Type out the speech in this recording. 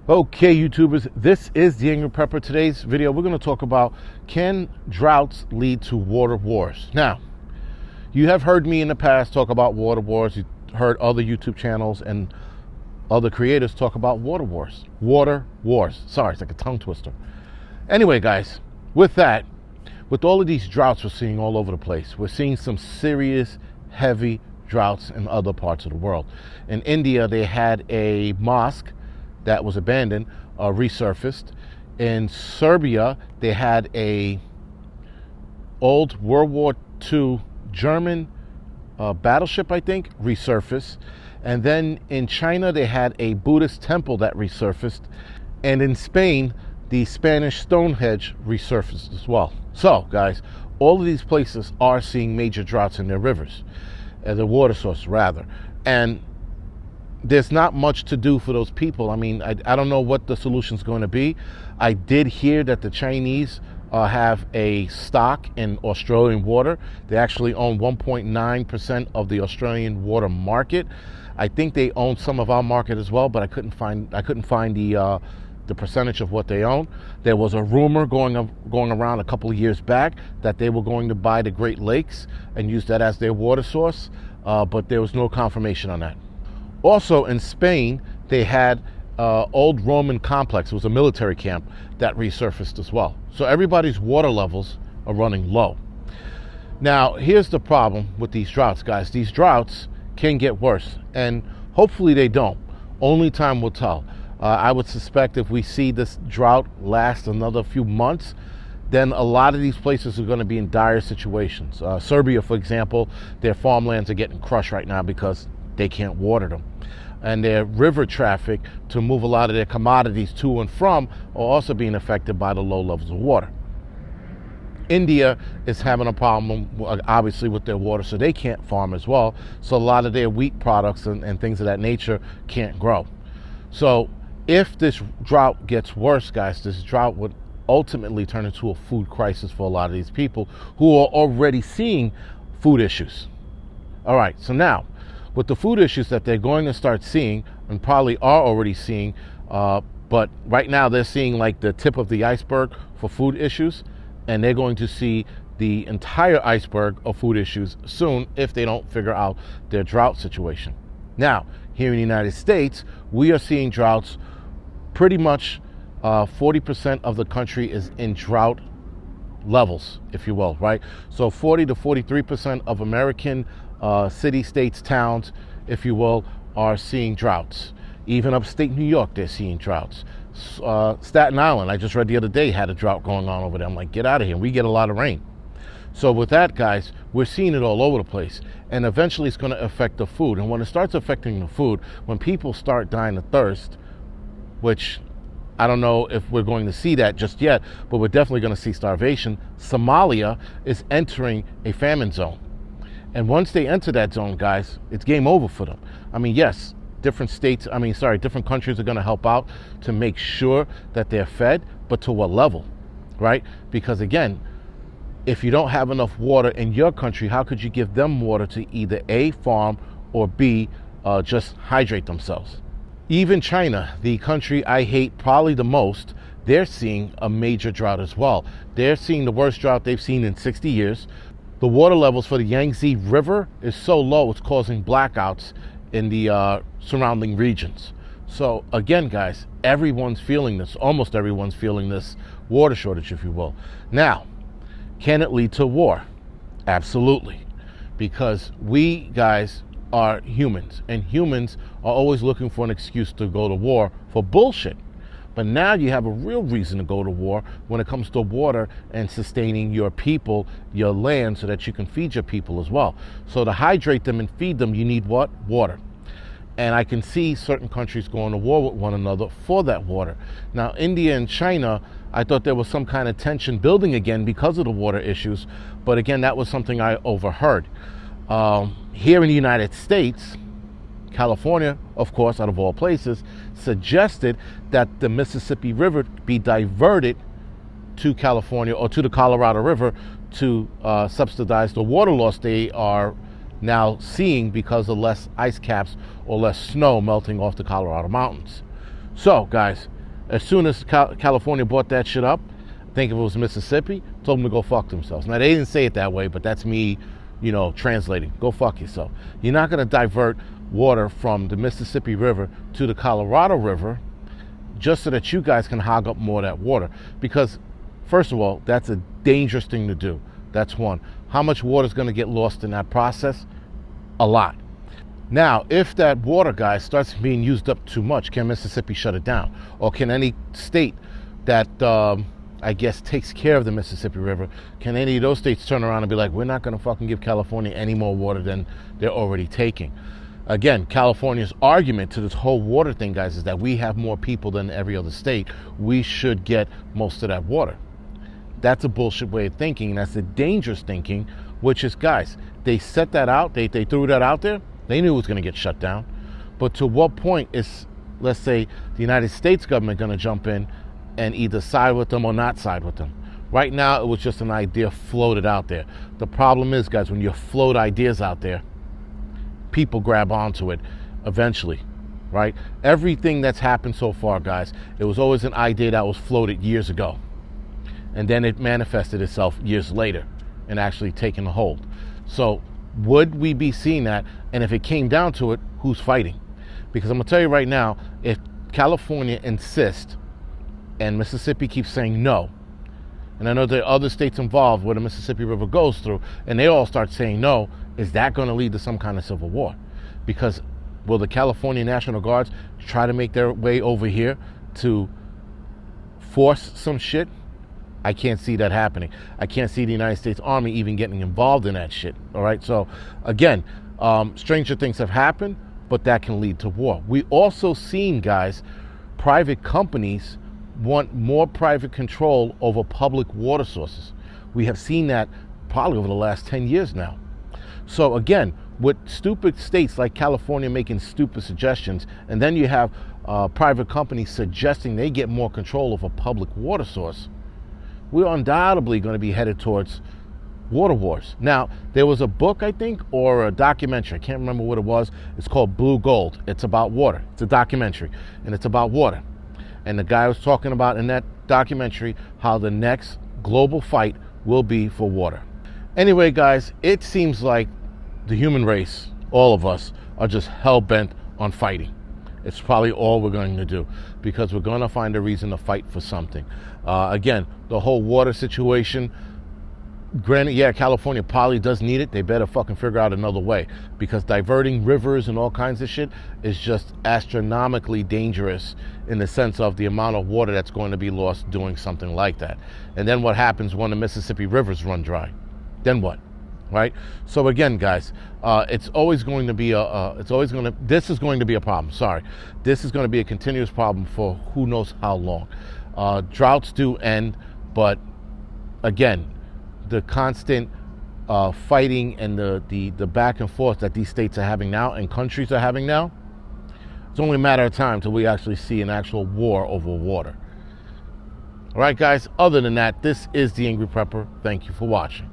Okay, YouTubers, this is the Angry Pepper. Today's video, we're going to talk about, can droughts lead to water wars? Now, you have heard me in the past talk about water wars. You've heard other YouTube channels and other creators talk about water wars. Water wars. Sorry, it's like a tongue twister. Anyway, guys, with that, with all of these droughts we're seeing all over the place, we're seeing some serious, heavy droughts in other parts of the world. In India, they had a mosque that was abandoned, resurfaced. In Serbia, they had a old World War II German battleship, I think, resurfaced. And then in China, they had a Buddhist temple that resurfaced. And in Spain, the Spanish Stonehenge resurfaced as well. So, guys, all of these places are seeing major droughts in their rivers, the water source, rather. And there's not much to do for those people. I mean, I don't know what the solution's going to be. I did hear that the Chinese have a stock in Australian water. They actually own 1.9% of the Australian water market. I think they own some of our market as well, but I couldn't find the percentage of what they own. There was a rumor going around a couple of years back that they were going to buy the Great Lakes and use that as their water source, but there was no confirmation on that. Also in Spain, they had old Roman complex. It was a military camp that resurfaced as well. So everybody's water levels are running low. Now, here's the problem with these droughts, guys. These droughts can get worse, and hopefully they don't. Only time will tell. I would suspect if we see this drought last another few months, then a lot of these places are going to be in dire situations. Serbia, for example, their farmlands are getting crushed right now because they can't water them. And their river traffic to move a lot of their commodities to and from are also being affected by the low levels of water. India is having a problem, obviously, with their water, so they can't farm as well. So a lot of their wheat products and things of that nature can't grow. So if this drought gets worse, guys, this drought would ultimately turn into a food crisis for a lot of these people who are already seeing food issues. All right, so now, with the food issues that they're going to start seeing, and probably are already seeing, but right now they're seeing like the tip of the iceberg for food issues, and they're going to see the entire iceberg of food issues soon if they don't figure out their drought situation. Now, here in the United States, we are seeing droughts. Pretty much 40% of the country is in drought levels, if you will, right? So 40 to 43% of American cities, states, towns, if you will, are seeing droughts. Even upstate New York, they're seeing droughts. Staten Island, I just read the other day, had a drought going on over there. I'm like, get out of here. We get a lot of rain. So with that, guys, we're seeing it all over the place. And eventually it's going to affect the food. And when it starts affecting the food, when people start dying of thirst, which I don't know if we're going to see that just yet, but we're definitely going to see starvation. Somalia is entering a famine zone. And once they enter that zone, guys, it's game over for them. I mean, yes, different countries are going to help out to make sure that they're fed, but to what level, right? Because again, if you don't have enough water in your country, how could you give them water to either A, farm, or B, just hydrate themselves? Even China, the country I hate probably the most, they're seeing a major drought as well. They're seeing the worst drought they've seen in 60 years. The water levels for the Yangtze River is so low, it's causing blackouts in the surrounding regions. So again, guys, everyone's feeling this. Almost everyone's feeling this water shortage, if you will. Now, can it lead to war? Absolutely. Because we, guys, are humans, and humans are always looking for an excuse to go to war for bullshit. But now you have a real reason to go to war when it comes to water and sustaining your people, your land, so that you can feed your people as well. So to hydrate them and feed them, you need what? Water. And I can see certain countries going to war with one another for that water. Now, India and China, I thought there was some kind of tension building again because of the water issues. But again, that was something I overheard. Here in the United States, California, of course, out of all places, suggested that the Mississippi River be diverted to California or to the Colorado River to subsidize the water loss they are now seeing because of less ice caps or less snow melting off the Colorado mountains. So, guys, As soon as California brought that shit up, I think if it was Mississippi, told them to go fuck themselves. Now, they didn't say it that way, but that's me, translating. Go fuck yourself. You're not going to divert water from the Mississippi River to the Colorado River just so that you guys can hog up more of that water. Because, first of all, that's a dangerous thing to do. That's one. How much water is going to get lost in that process? A lot. Now, if that water, guys, starts being used up too much, can Mississippi shut it down? Or can any state that, takes care of the Mississippi River, can any of those states turn around and be like, we're not going to fucking give California any more water than they're already taking? Again, California's argument to this whole water thing, guys, is that we have more people than every other state. We should get most of that water. That's a bullshit way of thinking, and that's a dangerous thinking, which is, guys, they set that out, they threw that out there. They knew it was going to get shut down. But to what point is, let's say, the United States government going to jump in and either side with them or not side with them? Right now, it was just an idea floated out there. The problem is, guys, when you float ideas out there, people grab onto it eventually, right? Everything that's happened so far, guys, it was always an idea that was floated years ago. And then it manifested itself years later and actually taking a hold. So would we be seeing that? And if it came down to it, who's fighting? Because I'm going to tell you right now, if California insists and Mississippi keeps saying no, and I know there are other states involved where the Mississippi River goes through, and they all start saying no, is that going to lead to some kind of civil war? Because will the California National Guards try to make their way over here to force some shit? I can't see that happening. I can't see the United States Army even getting involved in that shit. All right. So again, stranger things have happened, but that can lead to war. We also seen, guys, private companies want more private control over public water sources. We have seen that probably over the last 10 years now. So again, with stupid states like California making stupid suggestions, and then you have private companies suggesting they get more control over public water source, we're undoubtedly going to be headed towards water wars. Now, there was a book, I think, or a documentary. I can't remember what it was. It's called Blue Gold. It's about water. It's a documentary, and it's about water. And the guy was talking about in that documentary how the next global fight will be for water. Anyway, guys, it seems like the human race, all of us, are just hell-bent on fighting. It's probably all we're going to do because we're going to find a reason to fight for something. Again, the whole water situation, granted, yeah, California probably does need it. They better fucking figure out another way because diverting rivers and all kinds of shit is just astronomically dangerous in the sense of the amount of water that's going to be lost doing something like that. And then what happens when the Mississippi rivers run dry? Then what? Right? So again, guys, this is going to be a problem. Sorry. This is going to be a continuous problem for who knows how long. Droughts do end, but again, the constant fighting and the back and forth that these states are having now and countries are having now, it's only a matter of time till we actually see an actual war over water. All right, guys, other than that, this is The Angry Prepper. Thank you for watching.